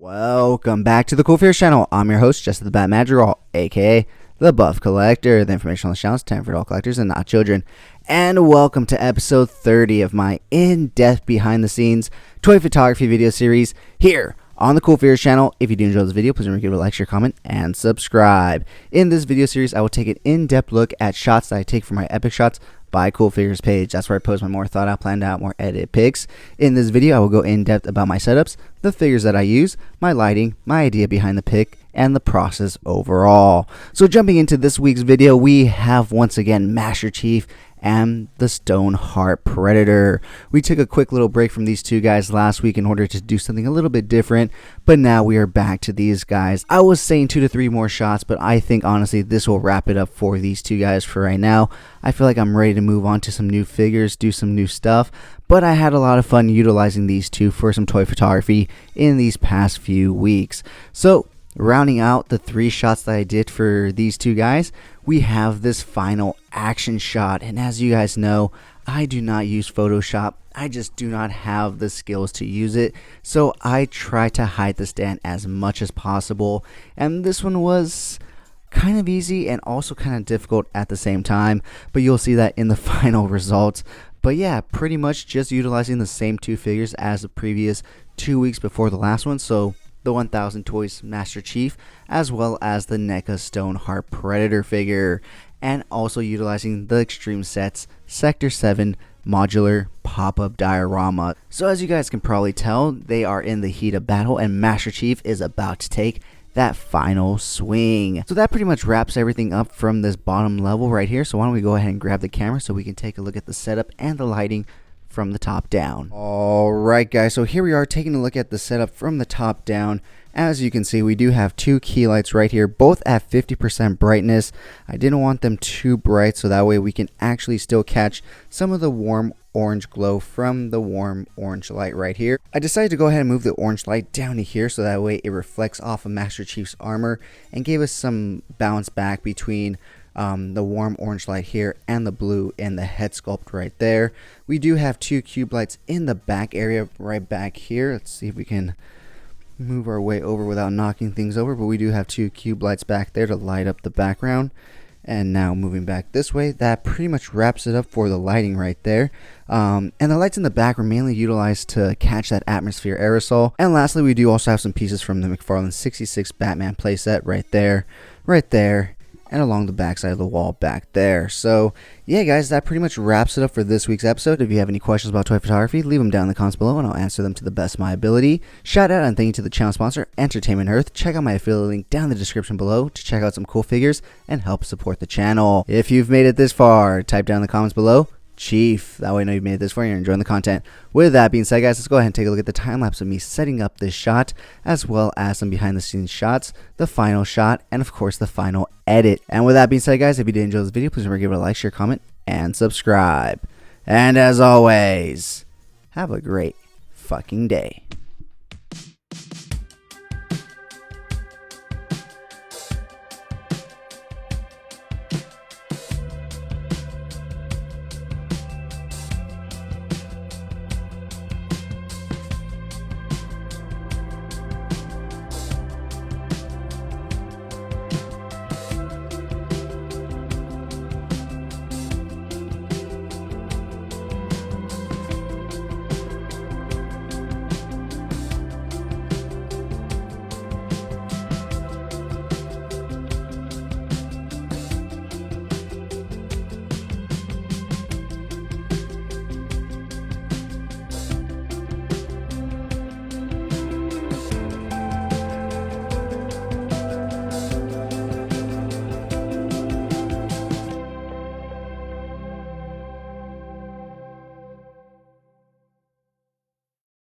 Welcome back to the Cool Fears channel. I'm your host, Jesse the Bat Madrigal, aka the Buff Collector. The information on the channel is time for all collectors and not children. And welcome to episode 30 of my in-depth behind-the-scenes toy photography video series here on the Cool Fears channel. If you do enjoy this video, please remember to give it a like, share, comment, and subscribe. In this video series, I will take an in-depth look at shots that I take from my Epic Shots by Cool Figures page. That's where I post my more thought out, planned out, more edited pics. In this video, I will go in depth about my setups, the figures that I use, my lighting, my idea behind the pic, and the process overall. So jumping into this week's video, we have once again Master Chief and the Stoneheart Predator. We took a quick little break from these two guys last week in order to do something a little bit different, but now we are back to these guys. I was saying 2 to 3 more shots, but I think honestly this will wrap it up for these two guys for right now. I feel like I'm ready to move on to some new figures, do some new stuff, but I had a lot of fun utilizing these two for some toy photography in these past few weeks. So rounding out the 3 shots that I did for these two guys, we have this final action shot. And as you guys know, I do not use Photoshop. I just do not have the skills to use it. So I try to hide the stand as much as possible. And this one was kind of easy and also kind of difficult at the same time. But you'll see that in the final results. But yeah, pretty much just utilizing the same 2 figures as the previous 2 weeks before the last one. So the 1000 Toys Master Chief, as well as the NECA Stoneheart Predator figure, and also utilizing the Extreme Sets Sector 7 modular pop-up diorama. So as you guys can probably tell, they are in the heat of battle and Master Chief is about to take that final swing. So that pretty much wraps everything up from this bottom level right here. So why don't we go ahead and grab the camera so we can take a look at the setup and the lighting from the top down. Alright guys, so here we are taking a look at the setup from the top down. As you can see, we do have 2 key lights right here, both at 50% brightness. I didn't want them too bright, so that way we can actually still catch some of the warm orange glow from the warm orange light right here. I decided to go ahead and move the orange light down to here so that way it reflects off of Master Chief's armor and gave us some bounce back between the warm orange light here and the blue in the head sculpt right there. We do have 2 cube lights in the back area right back here. Let's see if we can move our way over without knocking things over, but we do have 2 cube lights back there to light up the background. And now moving back this way, that pretty much wraps it up for the lighting right there. And the lights in the back were mainly utilized to catch that atmosphere aerosol. And lastly, we do also have some pieces from the McFarlane 66 Batman playset right there, and along the back side of the wall back there. So yeah guys, that pretty much wraps it up for this week's episode. If you have any questions about toy photography, leave them down in the comments below and I'll answer them to the best of my ability. Shout out and thank you to the channel sponsor, Entertainment Earth. Check out my affiliate link down in the description below to check out some cool figures and help support the channel. If you've made it this far, type down in the comments below Chief. That way I know you've made it this far and you're enjoying the content. With that being said guys, let's go ahead and take a look at the time lapse of me setting up this shot, as well as some behind the scenes shots, the final shot, and of course the final edit. And with that being said guys, if you did enjoy this video, please remember to give it a like, share, comment, and subscribe. And as always, have a great fucking day.